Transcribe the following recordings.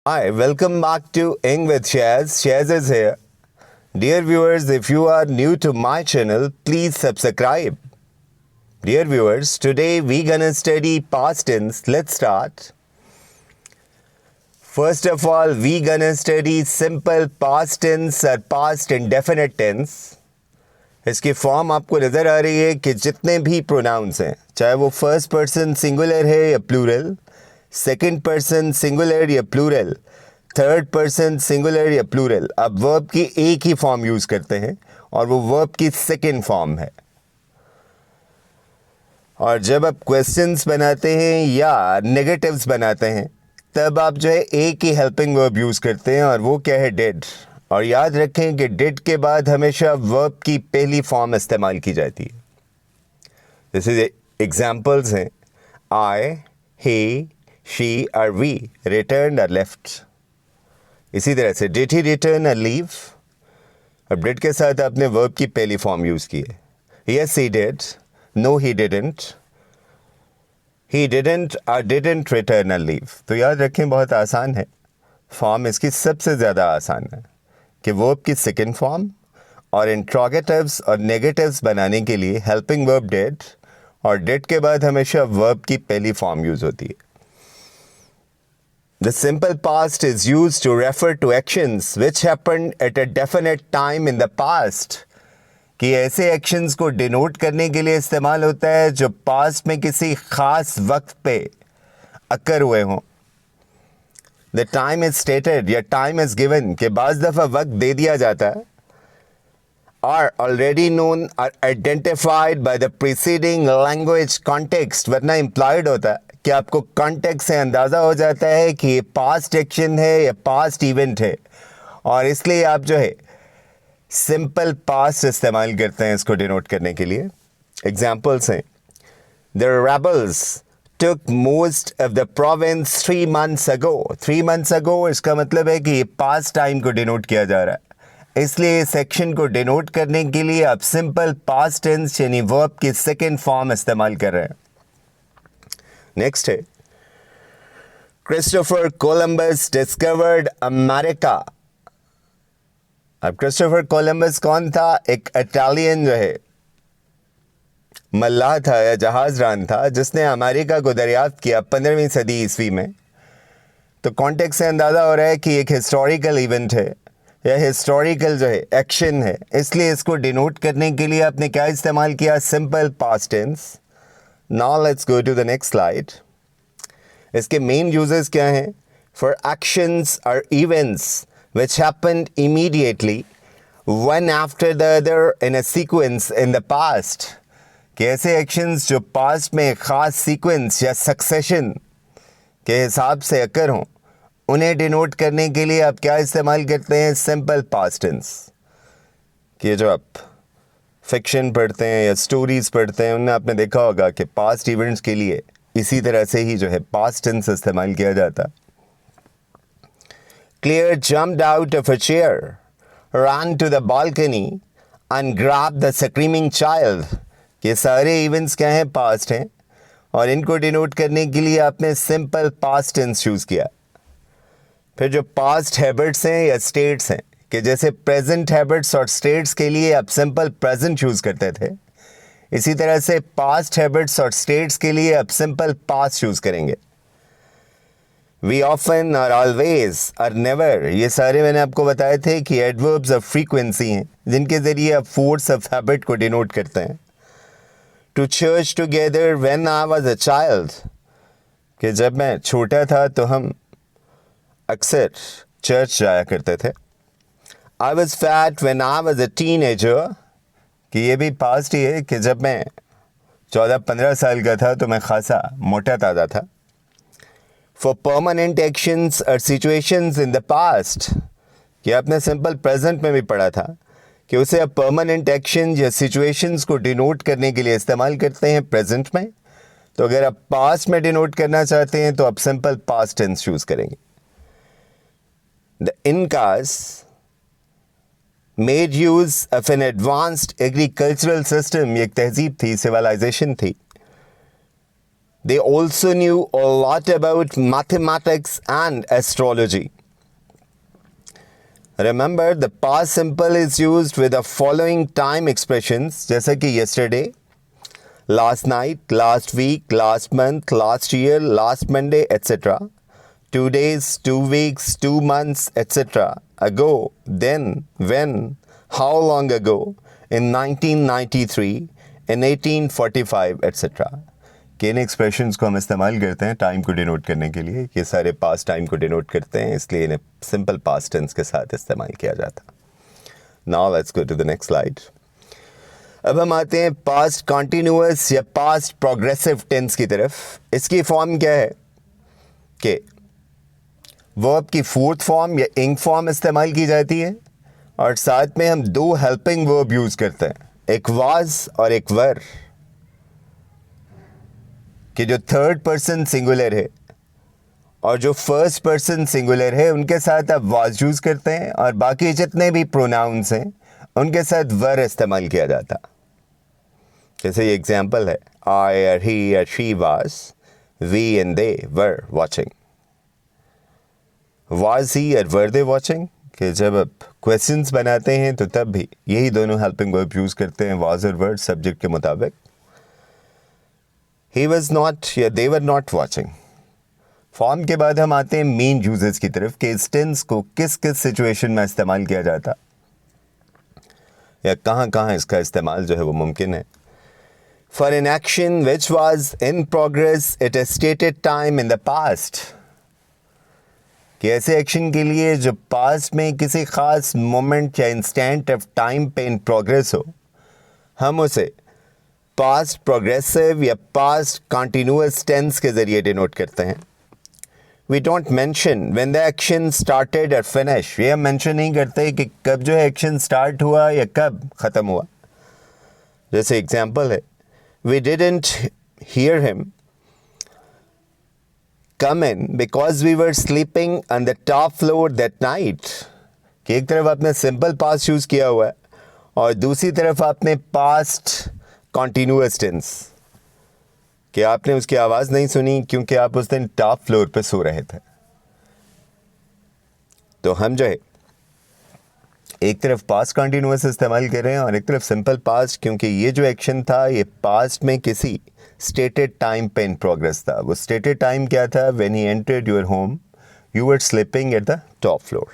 Hi, welcome back to Ing with Shaz. Shaz is here. Dear viewers, if you are new to my channel, please subscribe. Dear viewers, today we gonna study past tense. Let's start. First of all, we gonna study simple past tense or past indefinite tense. इसकी form आपको नज़र आ रही है कि जितने भी pronounce हैं, चाहे वो फर्स्ट पर्सन सिंगुलर है या प्लूरल, सेकंड पर्सन सिंगुलर या प्लूरल, थर्ड पर्सन सिंगुलर या प्लूरल, अब वर्ब की एक ही फॉर्म यूज़ करते हैं और वो वर्ब की सेकंड फॉर्म है। और जब आप क्वेश्चंस बनाते हैं या नेगेटिव्स बनाते हैं तब आप जो है एक ही हेल्पिंग वर्ब यूज़ करते हैं और वो क्या है, डिड। और याद रखें कि डिड के बाद हमेशा वर्ब की पहली फॉर्म इस्तेमाल की जाती है। जैसे एग्जाम्पल्स हैं आई, ही, शी और वी, रिटर्न और लेफ्ट। इसी तरह से डिड ही रिटर्न और लीव, अब डिड के साथ आपने वर्ब की पहली फॉर्म यूज़ की है। Yes he did, no he didn't, he didn't और डिडंट रिटर्न और लीव। तो याद रखें बहुत आसान है, फॉर्म इसकी सबसे ज़्यादा आसान है कि वर्ब की सेकंड फॉर्म और इंट्रोगेटिव्स और नेगेटिव्स बनाने के लिए हेल्पिंग वर्ब डिड और डिड के बाद हमेशा वर्ब की पहली फॉर्म यूज़ होती है। The simple past is used to refer to actions which happened at a definite time in the past. कि ऐसे एक्शंस को डिनोट करने के लिए इस्तेमाल होता है जो पास्ट में किसी खास वक्त पे अकर हुए हों। The time is stated या time is given कि बाज़ दफ़ा वक्त दे दिया जाता है, are already known or identified by the preceding language context, वरना implied होता है कि आपको कॉन्टेक्स्ट से अंदाज़ा हो जाता है कि ये पास्ट एक्शन है या पास्ट इवेंट है और इसलिए आप जो है सिंपल पास्ट इस्तेमाल करते हैं इसको डिनोट करने के लिए। एग्जाम्पल्स हैं the rebels took most of the province 3 months ago. 3 months ago इसका मतलब है कि ये पास्ट टाइम को डिनोट किया जा रहा है, इसलिए इस सेक्शन को डिनोट करने के लिए आप सिंपल पास्ट टेंस यानी वर्ब की सेकेंड फॉर्म इस्तेमाल कर रहे हैं। नेक्स्ट है क्रिस्टोफर कोलंबस डिस्कवर्ड अमेरिका। अब क्रिस्टोफर कोलंबस कौन था? एक इटालियन जो है मल्लाह था या जहाज़रान था जिसने अमेरिका को दरियाफ्त किया 15वीं सदी ईस्वी में। तो कॉन्टेक्स्ट से अंदाज़ा हो रहा है कि एक हिस्टोरिकल इवेंट है या हिस्टोरिकल जो है एक्शन है, इसलिए इसको डिनोट करने के लिए आपने क्या इस्तेमाल किया? Simple past tense. Now let's go to the next slide. इसके मेन यूजेस क्या हैं? फॉर एक्शंस और events which happened immediately one after the other in a sequence in the past. कि ऐसे एक्शंस जो पास्ट में ख़ास सीक्वेंस या सक्सेशन के हिसाब से अकर हों, उन्हें डिनोट करने के लिए आप क्या इस्तेमाल करते हैं? Simple past tense. कि जो आप फिक्शन पढ़ते हैं या स्टोरीज़ पढ़ते हैं उनमें आपने देखा होगा कि पास्ट इवेंट्स के लिए इसी तरह से ही जो है पास्ट टेंस इस्तेमाल किया जाता। Clear jumped out of a chair, ran to the balcony and grabbed the screaming child। ये सारे इवेंट्स क्या हैं? पास्ट हैं और इनको डिनोट करने के लिए आपने सिंपल पास्ट टेंस चूज़ किया। फिर जो पास्ट हैबिट्स हैं या स्टेट्स हैं कि जैसे प्रेजेंट हैबिट्स और स्टेट्स के लिए आप सिंपल प्रेजेंट चूज़ करते थे, इसी तरह से पास्ट हैबिट्स और स्टेट्स के लिए आप सिंपल पास्ट चूज़ करेंगे। वी ऑफन और ऑलवेज और नेवर, ये सारे मैंने आपको बताए थे कि एडवर्ब्स ऑफ फ्रीक्वेंसी हैं जिनके ज़रिए आप फोर्स ऑफ हैबिट को डिनोट करते हैं। To church together when I was a child, कि जब मैं छोटा था तो हम अक्सर चर्च जाया करते थे। I was fat when I was a teenager, कि ये भी पास्ट ही है कि जब मैं 14-15 साल का था तो मैं खासा मोटा ताज़ा था। फॉर परमानेंट एक्शंस और सिचुएशंस इन द पास्ट, कि आपने सिंपल प्रेजेंट में भी पढ़ा था कि उसे आप परमानेंट एक्शन या सिचुएशंस को डिनोट करने के लिए इस्तेमाल करते हैं प्रेजेंट में। तो अगर आप पास्ट में डिनोट करना चाहते हैं तो आप सिंपल पास्ट टेंस चूज करेंगे। The Incas made use of an advanced agricultural system, ये एक तहजीब थी, सिविलाइजेशन थी। They also knew a lot about mathematics and astrology. Remember, the past simple is used with the following time expressions, जैसा कि yesterday, last night, last week, last month, last year, last Monday, etc. 2 days, 2 weeks, 2 months, etc. Ago, then, when, how long ago, in 1993, in 1845, etc. किन expressions को हम इस्तेमाल करते हैं time को denote करने के लिए? ये सारे पास्ट टाइम को डिनोट करते हैं, इसलिए इन्हें सिंपल पास्ट टेंस के साथ इस्तेमाल किया जाता है. Now let's go to the next slide. अब हम आते हैं पास्ट कॉन्टिन्यूअस या पास्ट प्रोग्रेसिव टेंस की तरफ. इसकी फॉर्म क्या है कि वर्ब की फोर्थ फॉर्म या इंग फॉर्म इस्तेमाल की जाती है और साथ में हम दो हेल्पिंग वर्ब यूज करते हैं, एक वाज और एक वर, कि जो थर्ड पर्सन सिंगुलर है और जो फर्स्ट पर्सन सिंगुलर है उनके साथ आप वाज यूज करते हैं और बाकी जितने भी प्रोनाउंस हैं उनके साथ वर इस्तेमाल किया जाता. जैसे ये एग्जाम्पल है, आई और ही और she was, we and they were watching. Was he और वर दे वॉचिंग, कि जब आप क्वेश्चंस बनाते हैं तो तब भी यही दोनों हेल्पिंग वर्ब यूज करते हैं, वाज और वर, सब्जेक्ट के मुताबिक. He was not या they were not watching. Form के बाद हम आते हैं मेन यूजेस की तरफ कि इस टेंस को किस किस सिचुएशन में इस्तेमाल किया जाता या कहाँ कहाँ इसका इस्तेमाल जो है वो मुमकिन है. For an action which was in progress eight A stated time in the past, कि ऐसे एक्शन के लिए जो पास्ट में किसी खास मोमेंट या इंस्टेंट ऑफ टाइम पे इन प्रोग्रेस हो, हम उसे पास्ट प्रोग्रेसिव या पास्ट कॉन्टिन्यूअस टेंस के जरिए डिनोट करते हैं. We don't mention when the action started और फिनिश. ये हम मेंशन नहीं करते कि कब जो है एक्शन स्टार्ट हुआ या कब ख़त्म हुआ. जैसे एग्जांपल है, we didn't hear him come in because we were sleeping on the top floor that night. कि एक तरफ आपने सिंपल पास्ट यूज़ किया हुआ है और दूसरी तरफ आपने पास्ट कॉन्टिन्यूअस टेंस, कि आपने उसकी आवाज़ नहीं सुनी क्योंकि आप उस दिन टॉप फ्लोर पे सो रहे थे. तो हम जो है एक तरफ पास्ट कॉन्टिन्यूअस इस्तेमाल कर रहे हैं और एक तरफ सिंपल पास्ट, क्योंकि ये जो एक्शन था ये पास्ट में किसी स्टेटेड टाइम पे इन प्रोग्रेस था. वो स्टेटेड टाइम क्या था? When he entered your home you were sleeping at the top floor.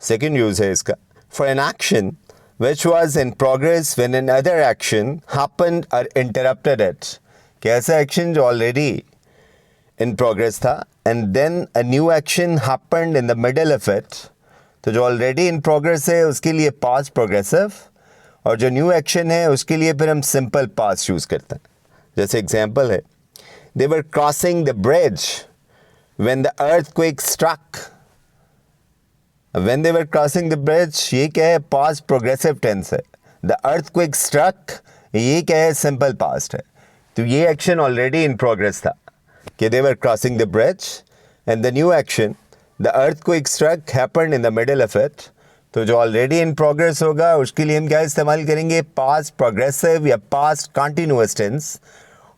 Second use है इसका, for an action which was in progress when another action happened or interrupted it. कि ऐसा action जो already in progress था and then a new action happened in the middle of it. तो जो already in progress है उसके लिए past progressive और जो new action है उसके लिए फिर हम simple past use करते हैं. जैसे example है, they were crossing the bridge when the earthquake struck. When they were crossing the bridge, ये क्या है? Past progressive tense है. The earthquake struck, ये क्या है? Simple past है. तो ये action already in progress था कि they were crossing the bridge and the new action, the earthquake struck, happened in the middle of it. तो जो already in progress होगा उसके लिए हम क्या इस्तेमाल करेंगे? Past progressive या past continuous tense.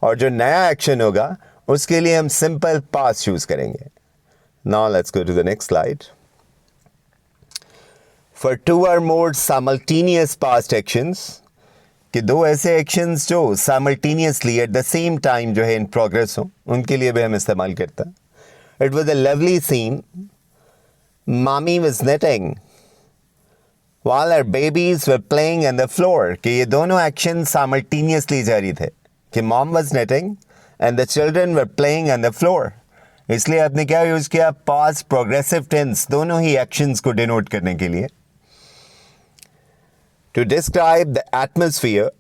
और जो नया action होगा उसके लिए हम simple past use करेंगे. Now let's go to the next slide. For two or more simultaneous past actions, कि दो ऐसे actions जो simultaneously at the same time जो है in progress हो, उनके लिए भी हम इस्तेमाल करते हैं. It was a lovely scene. Mommy was knitting while her babies were playing on the floor. कि ये दोनों actions simultaneously जारी थे, कि mom was knitting and the children were playing on the floor. इसलिए आपने क्या यूज़ किया? Past progressive tense, दोनों ही actions को denote करने के लिए. To describe the atmosphere,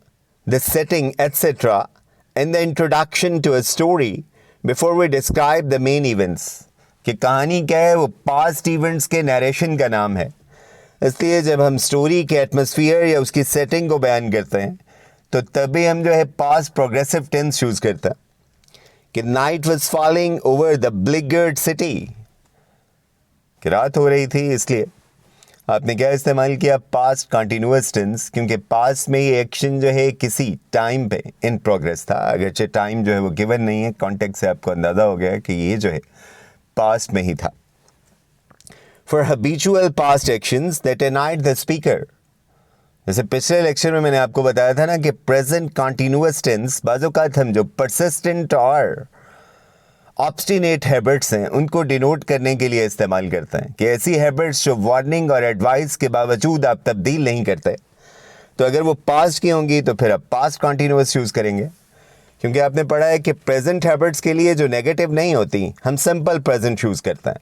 the setting, etc. in the introduction to a story before we describe the main events. कि कहानी क्या है? वो past events के narration का नाम है. इसलिए जब हम story के atmosphere या उसकी setting को बयान करते हैं तो तभी हम जो है past progressive tense use करते हैं. कि night was falling over the beleaguered city. कि रात हो रही थी, इसलिए आपने क्या इस्तेमाल किया? पास्ट कॉन्टिन्यूअस टेंस, क्योंकि पास्ट में ये एक्शन जो है किसी टाइम पे इन प्रोग्रेस था. अगरचे टाइम जो है वो गिवन नहीं है, कॉन्टेक्स्ट से आपको अंदाज़ा हो गया कि ये जो है पास्ट में ही था. for habitual past actions that annoyed the speaker. जैसे पिछले लेक्चर में मैंने आपको बताया था ना कि प्रेजेंट कॉन्टिन्यूअस टेंस बाज़-औक़ात हम जो परसिस्टेंट और ऑब्स्टिनेट हैबिट्स हैं उनको डिनोट करने के लिए इस्तेमाल करते हैं कि ऐसी हैबिट्स जो वार्निंग और एडवाइस के बावजूद आप तब्दील नहीं करते, तो अगर वो पास्ट की होंगी तो फिर आप पास्ट कॉन्टिन्यूअस यूज़ करेंगे, क्योंकि आपने पढ़ा है कि प्रेजेंट हैबिट्स के लिए जो नेगेटिव नहीं होती हम सिंपल प्रेजेंट यूज़ करते हैं,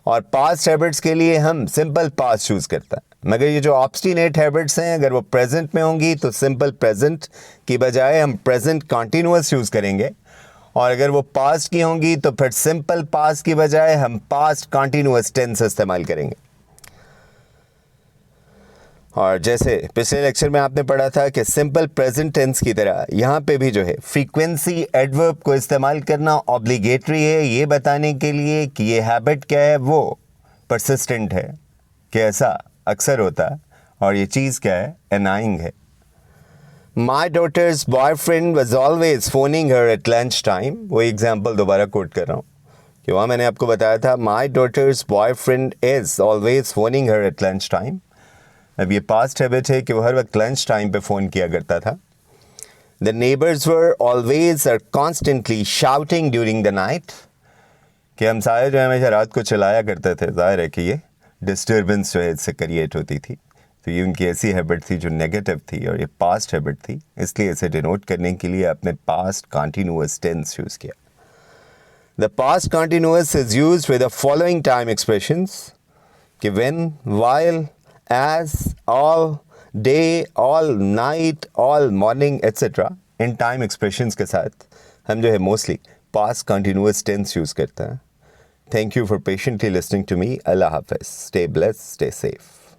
और पास्ट हैबिट्स के लिए हम सिंपल पास्ट यूज़ करते हैं। मगर ये जो ऑब्स्टिनेट हैबिट्स हैं अगर वो प्रेजेंट में होंगी तो सिंपल प्रेजेंट की बजाय हम प्रेजेंट कॉन्टिन्यूअस यूज़ करेंगे, और अगर वो पास्ट की होंगी तो फिर सिंपल पास्ट की बजाय हम पास्ट कॉन्टिन्यूअस टेंस इस्तेमाल करेंगे। और जैसे पिछले लेक्चर में आपने पढ़ा था कि सिंपल प्रेजेंट टेंस की तरह यहाँ पे भी जो है फ्रीक्वेंसी एडवर्ब को इस्तेमाल करना ऑब्लिगेटरी है, ये बताने के लिए कि ये हैबिट क्या है, वो परसिस्टेंट है, कि ऐसा अक्सर होता है, और ये चीज़ क्या है, एनाइंग है। My daughter's boyfriend was always phoning her at lunch time, वो एग्जाम्पल दोबारा कोट कर रहा हूँ कि वहाँ मैंने आपको बताया था my daughter's boyfriend is always phoning her at lunch time. अब ये पास्ट हैबिट है कि वो हर वक्त लंच टाइम पे फ़ोन किया करता था। The neighbours were always or constantly shouting during the night, कि हम सारे जो है हमेशा रात को चलाया करते थे। ज़ाहिर है कि ये डिस्टर्बेंस जो है इससे क्रिएट होती थी, तो ये उनकी ऐसी हैबिट थी जो नेगेटिव थी और ये पास्ट हैबिट थी, इसलिए इसे डिनोट करने के लिए आपने पास्ट कॉन्टिन्यूअस टेंस यूज़ किया। The past continuous is used with the following time expressions, कि when, while, as, all, day, all night, all morning, etc. इन टाइम एक्सप्रेशंस के साथ हम जो है mostly past continuous tense use करते हैं। Thank you for patiently listening to me. अल्लाह हाफ़िज़। Stay blessed, stay safe.